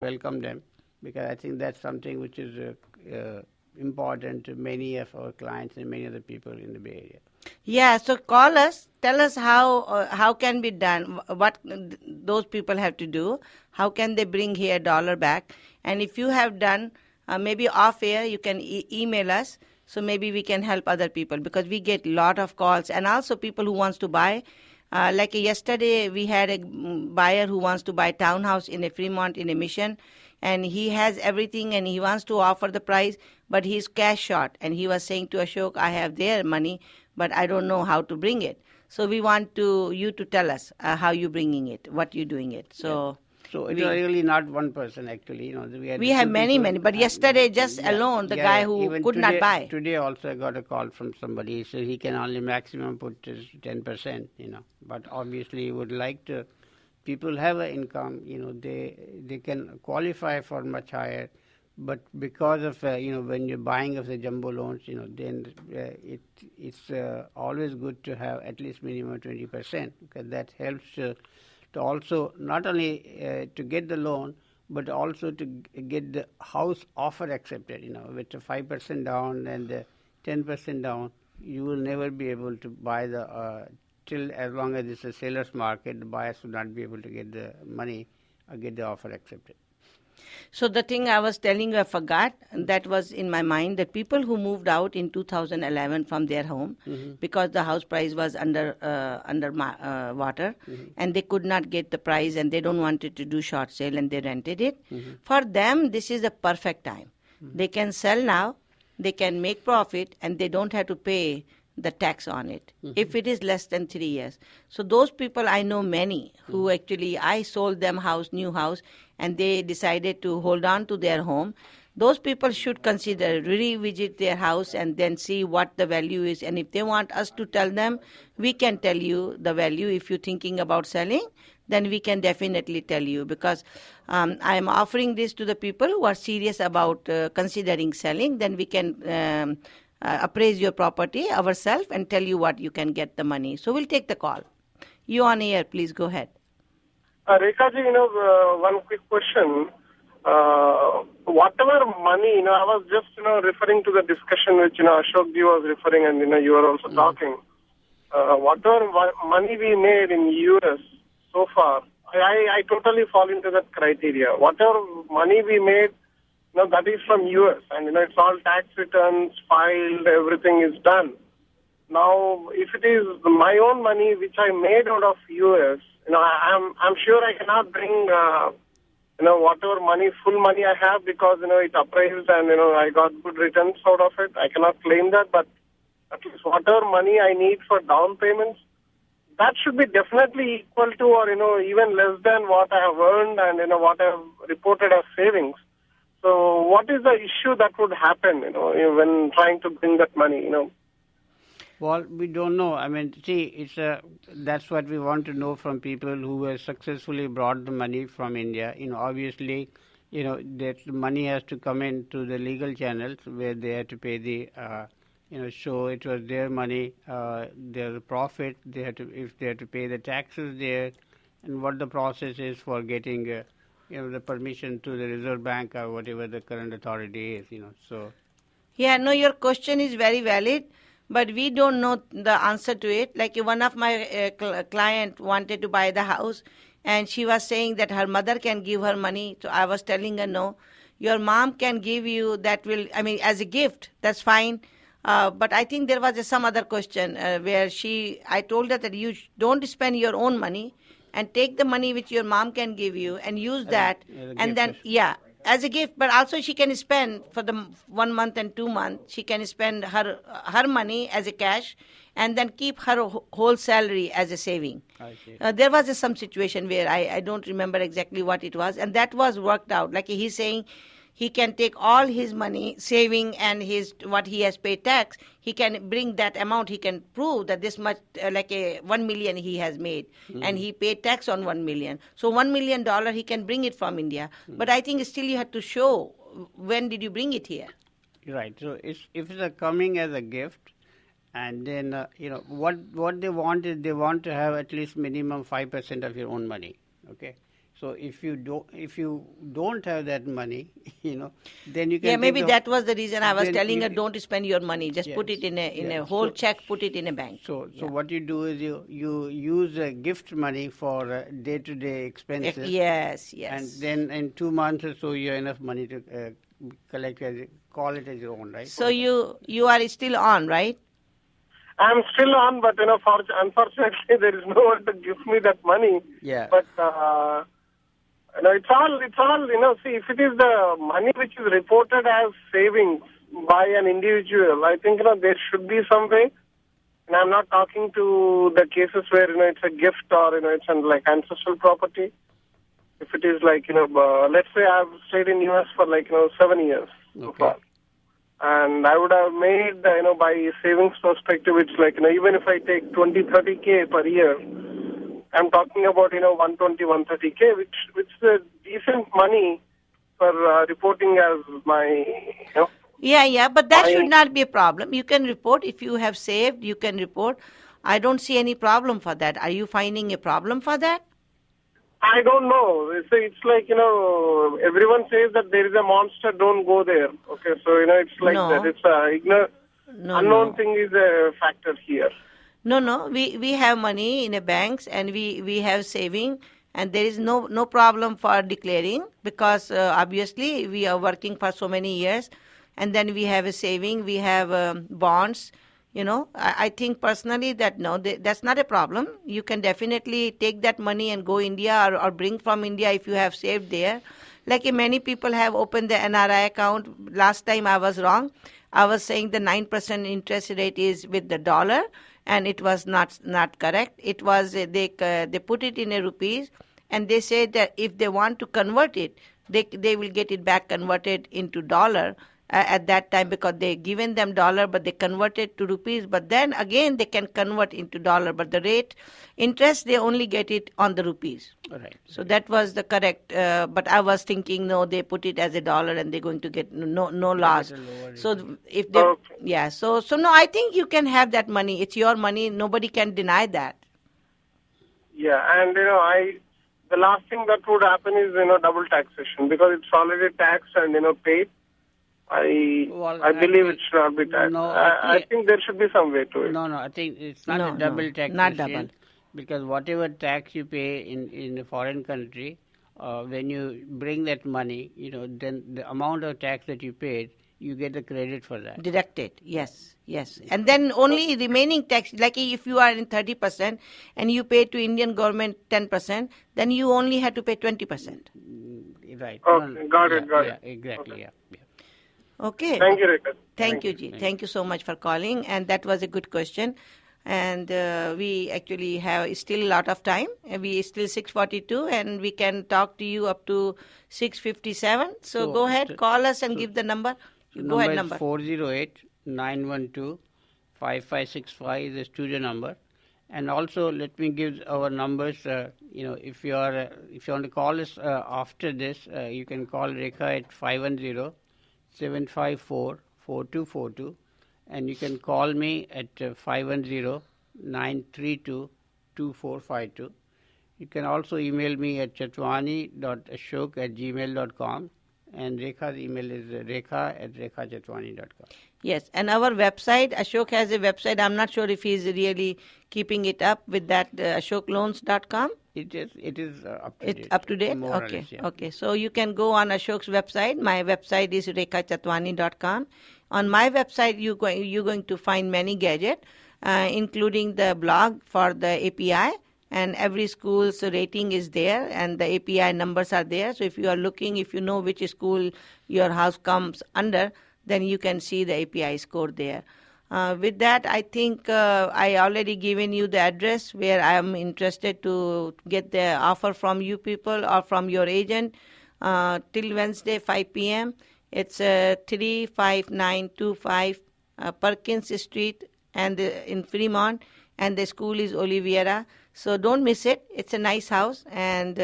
welcome them, because I think that's something which is important to many of our clients and many of the people in the Bay Area. Yeah, so call us. Tell us how can be done. What those people have to do. How can they bring here dollar back? And if you have done maybe off air, you can email us. So maybe we can help other people, because we get a lot of calls, and also people who wants to buy. Like yesterday, we had a buyer who wants to buy townhouse in a Fremont in a Mission, and he has everything and he wants to offer the price, but he's cash short. And he was saying to Ashok, I have their money, but I don't know how to bring it. So we want you to tell us how you bringing it, what you doing it. So. Yeah. So it's really not one person actually. We have many, but yesterday just alone, the guy who even could today, not buy. Today also I got a call from somebody, so he can only maximum put 10%, But obviously he would like to, people have an income, they can qualify for much higher. But because of, when you're buying of the jumbo loans, then it's always good to have at least minimum 20%, because that helps to also not only to get the loan, but also to get the house offer accepted. With the 5% down and the 10% down, you will never be able to buy till as long as it's a seller's market, the buyers will not be able to get the money or get the offer accepted. So the thing I was telling you, I forgot, that was in my mind, that people who moved out in 2011 from their home because the house price was under water, and they could not get the price, and they don't wanted to do short sale, and they rented it. For them, this is the perfect time. They can sell now, they can make profit, and they don't have to pay the tax on it if it is less than 3 years. So those people, I know many who actually, I sold them new house, and they decided to hold on to their home. Those people should consider, revisit their house and then see what the value is. And if they want us to tell them, we can tell you the value. If you're thinking about selling, then we can definitely tell you, because I'm offering this to the people who are serious about considering selling. Then we can appraise your property ourselves and tell you what you can get the money. So we'll take the call. You on air, please go ahead. Rekha ji, one quick question. Whatever money, I was just, referring to the discussion which, Ashok ji was referring, and, you were also talking. Whatever money we made in US so far, I totally fall into that criteria. Whatever money we made, that is from US, and, it's all tax returns, filed, everything is done. Now, if it is my own money which I made out of US, I'm sure I cannot bring, whatever full money I have, because, it appraised and, I got good returns out of it. I cannot claim that, but at least whatever money I need for down payments, that should be definitely equal to, or, even less than what I have earned and, what I have reported as savings. So what is the issue that would happen, when trying to bring that money, Well, we don't know. I mean, see, that's what we want to know from people who have successfully brought the money from India. Obviously, that money has to come into the legal channels where they have to pay the, so it was their money, their profit. If they have to pay the taxes there, and what the process is for getting, the permission to the Reserve Bank or whatever the current authority is. So. Yeah, no, your question is very valid. But we don't know the answer to it. Like one of my client wanted to buy the house, and she was saying that her mother can give her money. So I was telling her, no, your mom can give you as a gift, that's fine. But I think there was some other question where I told her that you don't spend your own money and take the money which your mom can give you and use that. And then, as a gift, but also she can spend for the 1 month and 2 months. She can spend her money as a cash, and then keep her whole salary as a saving. I see. There was some situation where I don't remember exactly what it was, and that was worked out. Like he's saying, he can take all his money, saving, and what he has paid tax. He can bring that amount. He can prove that this much, 1 million he has made, and he paid tax on 1 million. So $1 million he can bring it from India. But I think still you have to show when did you bring it here. Right. So if it's coming as a gift, and then what they want is they want to have at least minimum 5% of your own money. Okay. So if you don't have that money, then you can. Yeah, maybe that was the reason I was then telling her, don't spend your money. Just put Yes, it in a yes. whole So- check. Put it in a bank. So what you do is you use gift money for day-to-day expenses. Yes, yes. And then in 2 months or so, you have enough money to call it as your own, right? So you are still on, right? I'm still on, but unfortunately, there is no one to give me that money. Yeah. But it's all. See, if it is the money which is reported as savings by an individual, I think there should be some way. And I'm not talking to the cases where it's a gift or it's like ancestral property. If it is like let's say I've stayed in US for 7 years so Okay. far. And I would have made, by savings perspective, it's like, even if I take 20, 30K per year, I'm talking about, 120, 130K, which is a decent money for reporting as my, Yeah, but that I- should not be a problem. You can report if you have saved. You can report. I don't see any problem for that. Are you finding a problem for that? I don't know. It's like, everyone says that there is a monster, don't go there. Okay, so, it's like No. that. It's a unknown No. thing is a factor here. No. We have money in the banks and we have saving, and there is no problem for declaring, because obviously we are working for so many years, and then we have a saving, we have bonds. I think personally that that's not a problem. You can definitely take that money and go India or bring from India if you have saved there. Like many people have opened the NRI account. Last time I was wrong. I was saying the 9% interest rate is with the dollar, and it was not correct. It was they put it in a rupees, and they said that if they want to convert it, they will get it back converted into dollar. At that time, because they given them dollar, but they converted to rupees, but then again they can convert into dollar, but the rate interest they only get it on the rupees. Right. So that was the correct, but I was thinking no, they put it as a dollar and they're going to get no loss. So if they Okay. so no, I think you can have that money. It's your money. Nobody can deny that. Yeah, and the last thing that would happen is double taxation, because it's already taxed and paid. I believe it should not be taxed. No, I think there should be some way to it. No, I think it's not No, a double no, taxation. not double. Because whatever tax you pay in a foreign country, when you bring that money, then the amount of tax that you paid, you get the credit for that. Deducted, yes. And then only remaining tax, like if you are in 30% and you pay to Indian government 10%, then you only have to pay 20%. Right. Okay, got it. Yeah, exactly, yeah. Okay. Thank you, Rekha. Thank you, Ji. Thank you so much for calling. And that was a good question. And we actually have still a lot of time. We still 6:42, and we can talk to you up to 6:57. So go ahead, call us and give the number. Go ahead, number. 408-912-5565 is the studio number. And also let me give our numbers. If you want to call us after this, you can call Rekha at 510-754-4242, and you can call me at 510-932-2452. You can also email me at chatwani.ashok@gmail.com, and Rekha's email is rekha@rekhachatwani.com. Yes, and our website, Ashok has a website. I'm not sure if he's really keeping it up with that, ashokloans.com. It is up to date. It's up to date? More or Okay. less, yeah. Okay. So you can go on Ashok's website. My website is rekhachatwani.com. On my website, you're going to find many gadgets, including the blog for the API, and every school's rating is there, and the API numbers are there. So if you are looking, if you know which school your house comes under, then you can see the API score there. With that, I think I already given you the address where I am interested to get the offer from you people or from your agent till Wednesday 5 p.m. It's 35925 Perkins Street and in Fremont, and the school is Oliveira. So don't miss it. It's a nice house, and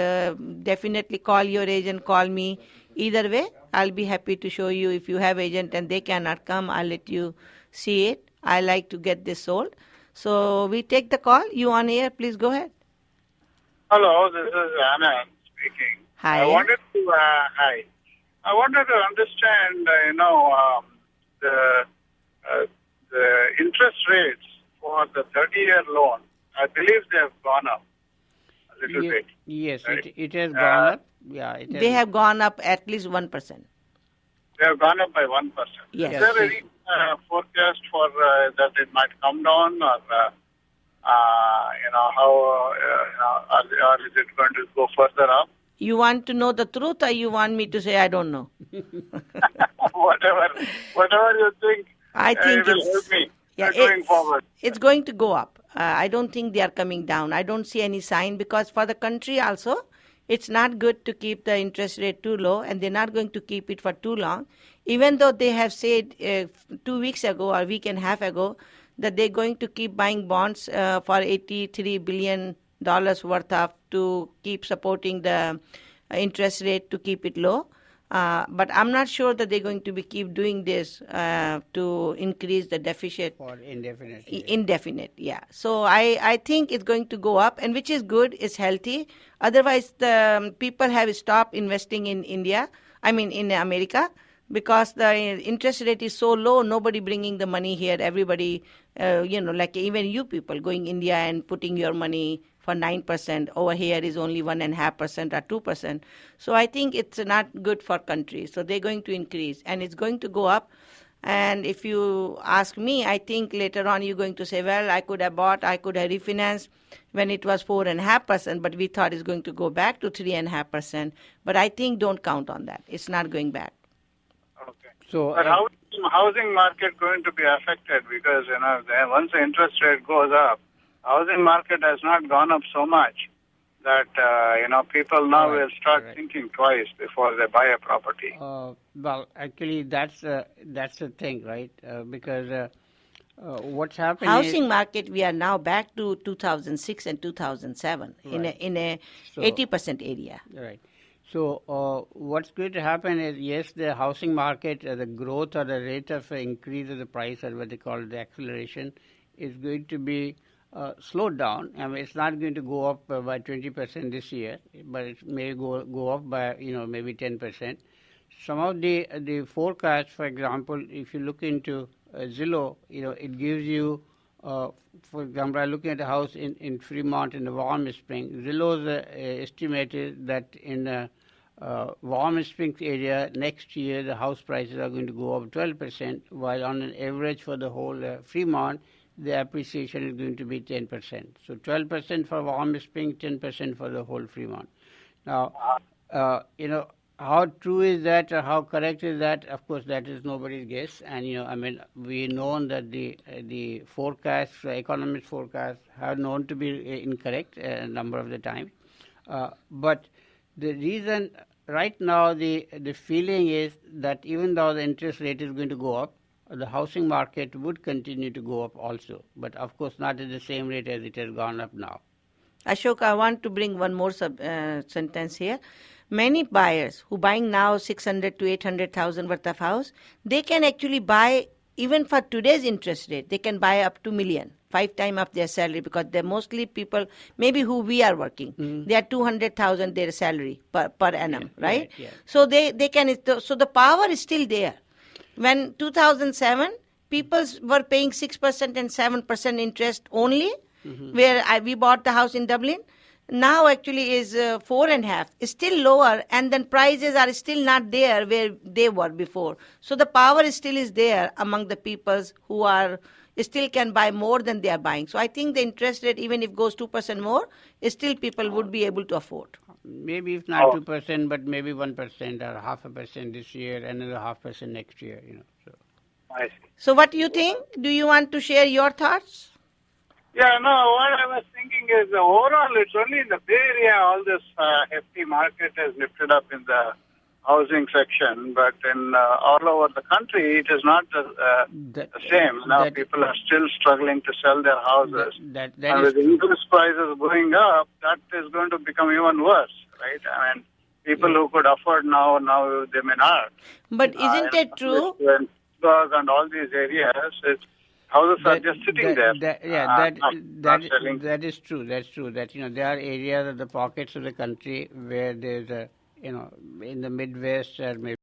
definitely call your agent, call me. Either way, I'll be happy to show you. If you have agent and they cannot come, I'll let you see it. I like to get this sold. So we take the call. You on air, please go ahead. Hello, this is Anand speaking. Hi. I wanted to understand, the interest rates for the 30-year loan. I believe they have gone up a little bit. Yes, right? it has gone up. Yeah, They have gone up at least 1%. They have gone up by 1%. Yes. Is there any forecast for that it might come down, or or is it going to go further up? You want to know the truth, or you want me to say I don't know? whatever you think, I think will help me going forward. It's going to go up. I don't think they are coming down. I don't see any sign, because for the country also, it's not good to keep the interest rate too low, and they're not going to keep it for too long. Even though they have said 2 weeks ago or a week and a half ago that they're going to keep buying bonds for $83 billion worth of to keep supporting the interest rate to keep it low. But I'm not sure that they're going to keep doing this to increase the deficit. For indefinite. Indefinite, yeah. So I think it's going to go up, and which is good, it's healthy. Otherwise, the people have stopped investing in in America, because the interest rate is so low, nobody bringing the money here. Everybody, like even you people going India and putting your money for 9%. Over here is only 1.5% or 2%. So I think it's not good for countries. So they're going to increase, and it's going to go up. And if you ask me, I think later on you're going to say, well, I could have refinanced when it was 4.5%, but we thought it's going to go back to 3.5%. But I think don't count on that. It's not going back. Okay. So, but how is the housing market going to be affected? Because once the interest rate goes up, housing market has not gone up so much that people now will start thinking twice before they buy a property. Well, actually, that's the thing, right? Because what's happening housing market, we are now back to 2006 and 2007 in a 80% area. Right. So what's going to happen is, yes, the housing market, the growth or the rate of increase of the price, or what they call the acceleration, is going to be slowed down. I mean, it's not going to go up by 20% this year, but it may go up by maybe 10%. Some of the forecasts, for example, if you look into Zillow, it gives you, for example, I'm looking at a house in Fremont in the Warm Springs. Zillow's estimated that in Warm Springs area next year the house prices are going to go up 12%, while on an average for the whole Fremont the appreciation is going to be 10%. So 12% for Warm Springs, 10% for the whole Fremont. Now, how true is that, or how correct is that? Of course, that is nobody's guess. And we know that the forecasts, economic forecasts, have known to be incorrect a number of the time. But the reason right now, the feeling is that even though the interest rate is going to go up, the housing market would continue to go up also, but of course not at the same rate as it has gone up now. Ashok, I want to bring one more sentence here. Many buyers who buying now 600 to 800,000 worth of house, they can actually buy, even for today's interest rate, they can buy up to $1 million, 5 times of their salary, because they're mostly people, maybe who we are working. They are 200,000 their salary per annum, right? Yeah. So they can. So the power is still there. When 2007, people were paying 6% and 7% interest only, where we bought the house in Dublin. Now actually is 4.5%. It's still lower, and then prices are still not there where they were before. So the power still is there among the peoples who are still can buy more than they are buying. So I think the interest rate, even if it goes 2% more, still people would be able to afford. Maybe if not 2%, but maybe 1% or 0.5% this year, another 0.5% next year. So. I see. So what do you think? Do you want to share your thoughts? Yeah, no, what I was thinking is overall it's only in the Bay Area all this hefty market has lifted up in the housing section, but in all over the country it is not the same. Now people are still struggling to sell their houses. That and with interest prices going up, that is going to become even worse, right? I mean, people who could afford now they may not. But isn't it true? And all these areas, houses are just sitting there. That is true. That's true. That there are areas of the pockets of the country where there's a in the Midwest or maybe